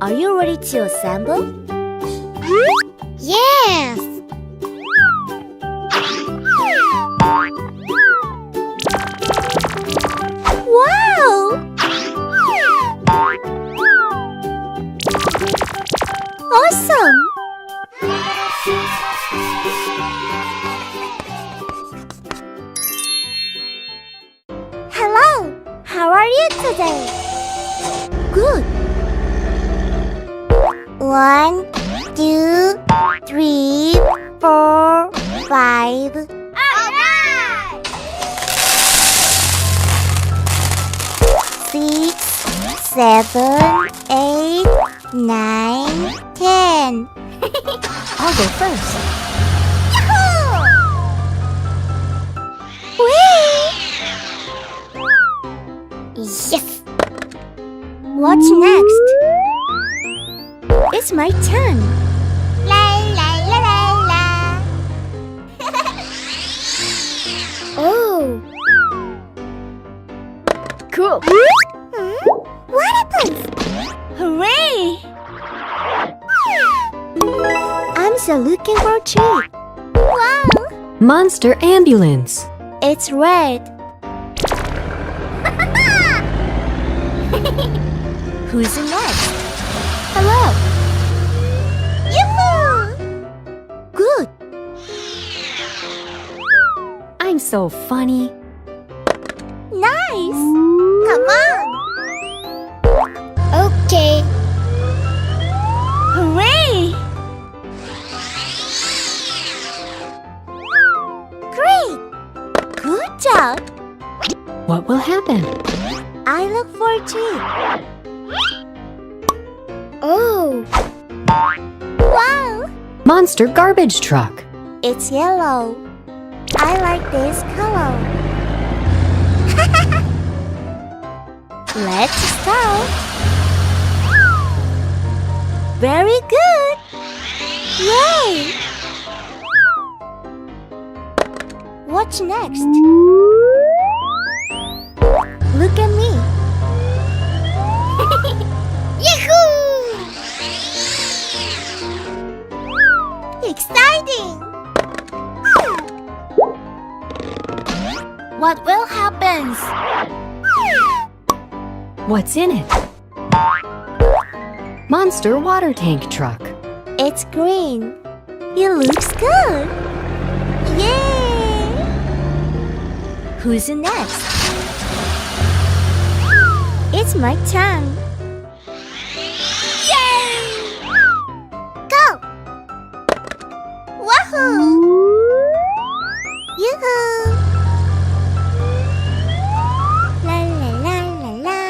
Are you ready to assemble? Yes! Wow! Awesome! Hello! How are you today? Good! 1, 2, 3, 4, 5. Alright! 6, 7, 8, 9, 10. I'll go first. Whee! Yes! What's next? It's my turn. La la la la la. Oh! Cool! What happens? Hooray! I'm still looking for a treat. Wow! Monster ambulance. It's red. Who's next? Hello. Yoo-hoo! Good. I'm so funny. Nice. Come on! Okay. Hooray! Great! Good job. What will happen? I look for a treat. Oh! Wow! Monster garbage truck. It's yellow. I like this color. Let's start. Very good. Yay! What's next? Look at me. Yahoo! Exciting! What will happen? What's in it? Monster water tank truck. It's green. It looks good. Yay! Who's next? It's my turn. Yay! Go! Wahoo! Yoo-hoo! La la la la la.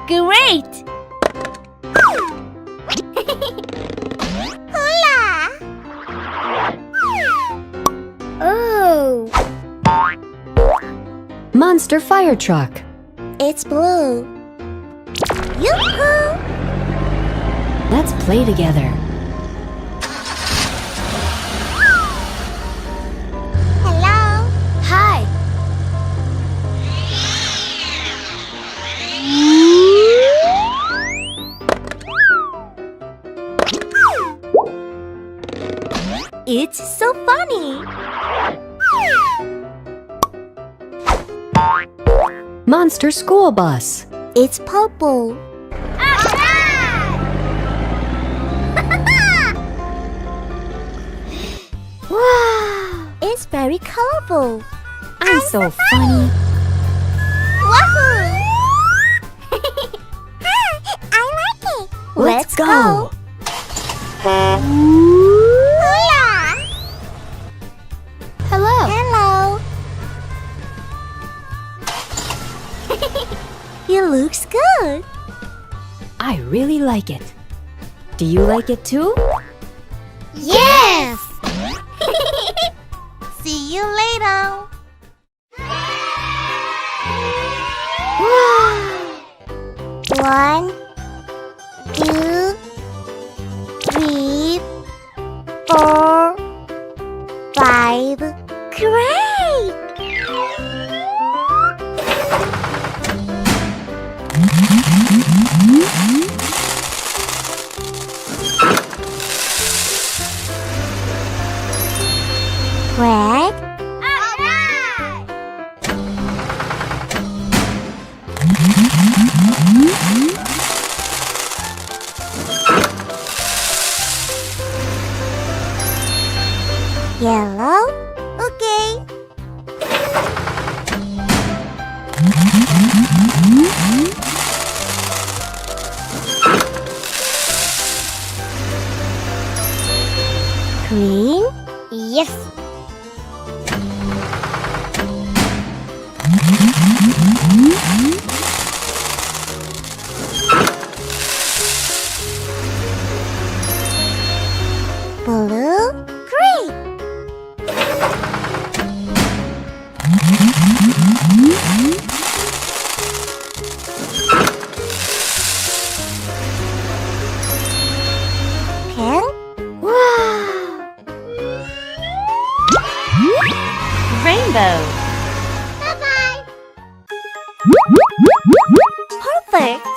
Great! Hula! Oh! Monster fire truck. It's blue. Yoo-hoo! Let's play together. Hello? Hi. It's so funny. Monster school bus. It's purple. Wow! It's very colorful. I'm so funny. Wahoo! I like it. Let's go. Hula! Hello. Hello. It looks good. I really like it. Do you like it too? Yes! See you later. Wow! 1, 2, 3, 4, 5. Great! Green? Yes. Blue? Green. Pink? Wow! Rainbow. Bye-bye! Perfect!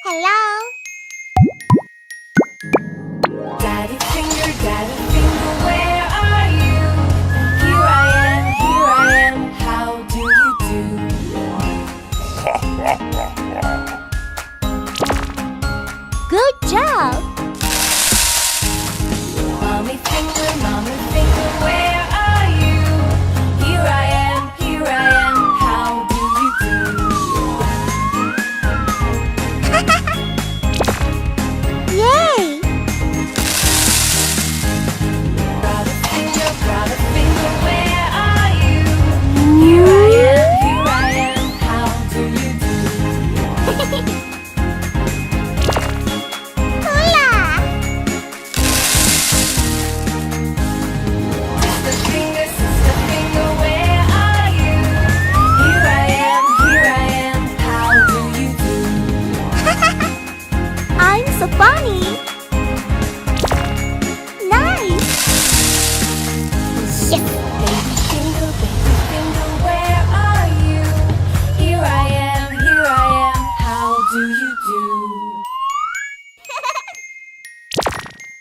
Hello? Daddy finger, where are you? Here I am, how do you do? Good job! Mommy finger, where are you? Here I am, how do you do? Yay! Brother finger, where are you? Here I am, how do you do? Hola! Sister finger, where are you? Here I am, how do you do? I'm so funny! Nice! Yes! Baby finger, where are you? Here I am, how do you do?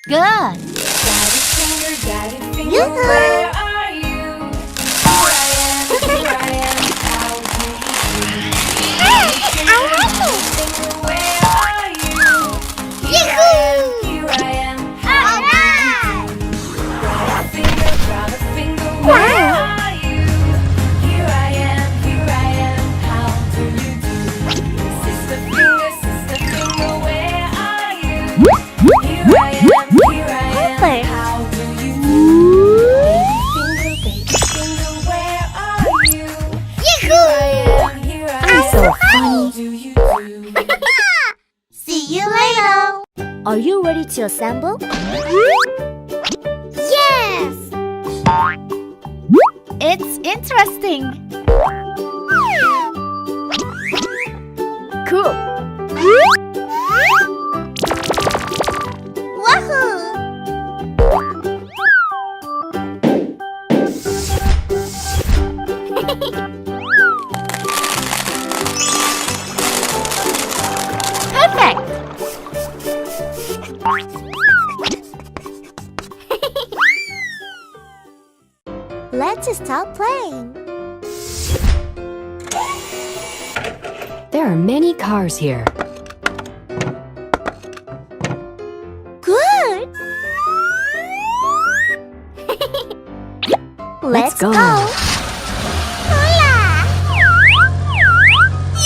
Good! Daddy finger, Yoo-hoo! where are you? Here I am, how do you do? I like it! Finger, where are you? Yahoo! Here I am, Alright! Brother finger, Wow. where are you? Here I am, how do you do? Sister finger, where are you? Here I am, Perfect. how do you do? Baby finger, where are you? Yahoo! Here I I'm am, so how funny. do you do? See you later! Are you ready to assemble? Yes! It's interesting! Cool! Wahoo! Perfect! Let's stop playing. There are many cars here. Good! Let's go. Hola!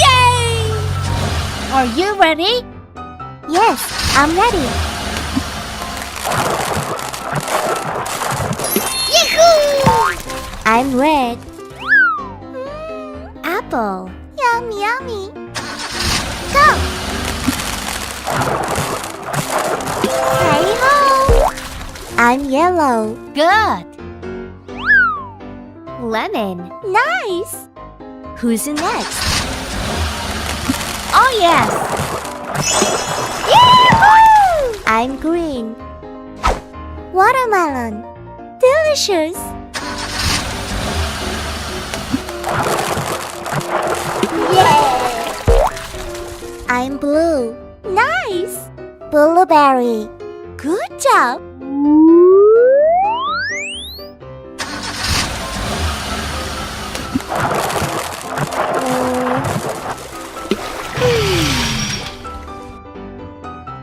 Yay! Are you ready? Yes, I'm ready. Yahoo! I'm red. Apple. Yummy, yummy. Go! Hey ho! I'm yellow. Good. Lemon. Nice. Who's next? Oh yes. Yahoo! I'm green. Watermelon. Delicious. Yeah. I'm blue. Nice. Blueberry. Good job.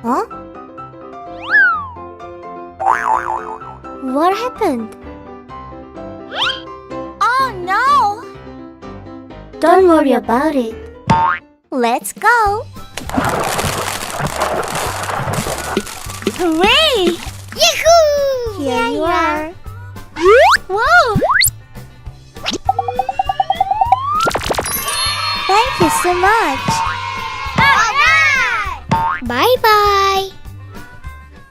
Huh? What happened? Oh no! Don't worry about it. Let's go. Hooray! Yahoo! Here you are. Whoa! Thank you so much. Alright! Bye-bye.